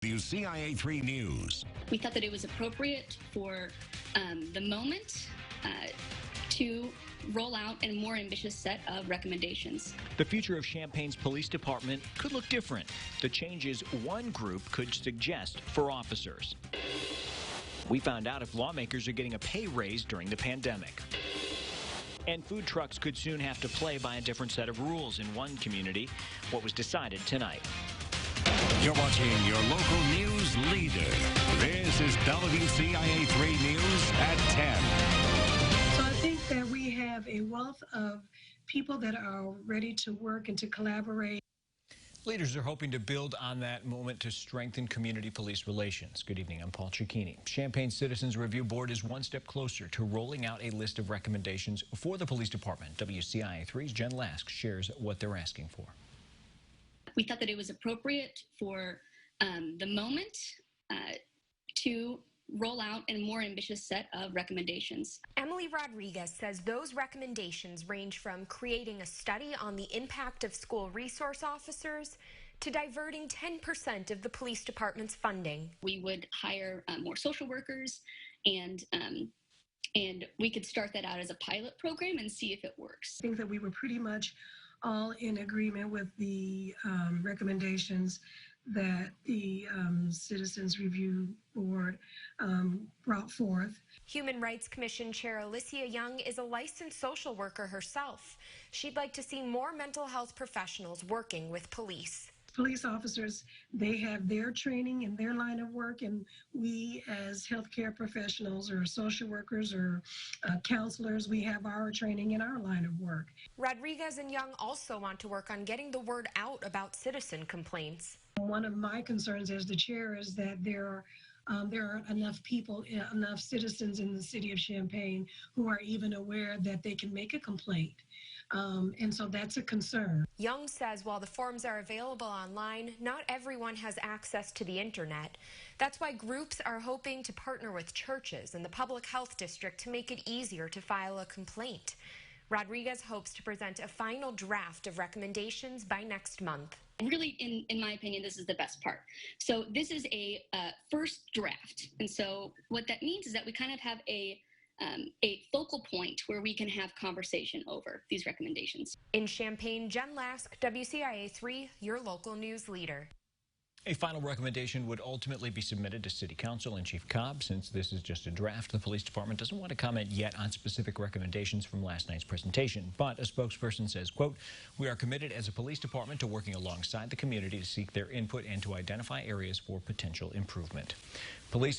WCIA 3 News. We thought that it was appropriate for the moment to roll out a more ambitious set of recommendations. The future of Champaign's police department could look different. The changes one group could suggest for officers. We found out if lawmakers are getting a pay raise during the pandemic. And food trucks could soon have to play by a different set of rules in one community. What was decided tonight. You're watching your local news leader. This is WCIA 3 News at 10. So I think that we have a wealth of people that are ready to work and to collaborate. Leaders are hoping to build on that moment to strengthen community police relations. Good evening, I'm Paul Cicchini. Champaign Citizens Review Board is one step closer to rolling out a list of recommendations for the police department. WCIA 3's Jen Lask shares what they're asking for. We thought that it was appropriate for the moment to roll out a more ambitious set of recommendations. Emily Rodriguez says those recommendations range from creating a study on the impact of school resource officers to diverting 10% of the police department's funding. We would hire more social workers, and we could start that out as a pilot program and see if it works. I think that we were pretty much all in agreement with the recommendations that the Citizens Review Board brought forth. Human Rights Commission Chair Alicia Young is a licensed social worker herself. She'd like to see more mental health professionals working with police. Police officers, they have their training in their line of work, and we as healthcare professionals or social workers or counselors, we have our training in our line of work. Rodriguez and Young also want to work on getting the word out about citizen complaints. One of my concerns as the chair is that there aren't enough people, enough citizens in the city of Champaign who are even aware that they can make a complaint. And so that's a concern. Young says while the forms are available online, not everyone has access to the internet. That's why groups are hoping to partner with churches and the public health district to make it easier to file a complaint. Rodriguez hopes to present a final draft of recommendations by next month. Really, in my opinion, this is the best part. So this is a first draft. And so what that means is that we kind of have a focal point where we can have conversation over these recommendations. In Champaign, Jen Lask, WCIA 3, your local news leader. A final recommendation would ultimately be submitted to City Council and Chief Cobb. Since this is just a draft, the police department doesn't want to comment yet on specific recommendations from last night's presentation. But a spokesperson says, quote, "We are committed as a police department to working alongside the community to seek their input and to identify areas for potential improvement." Police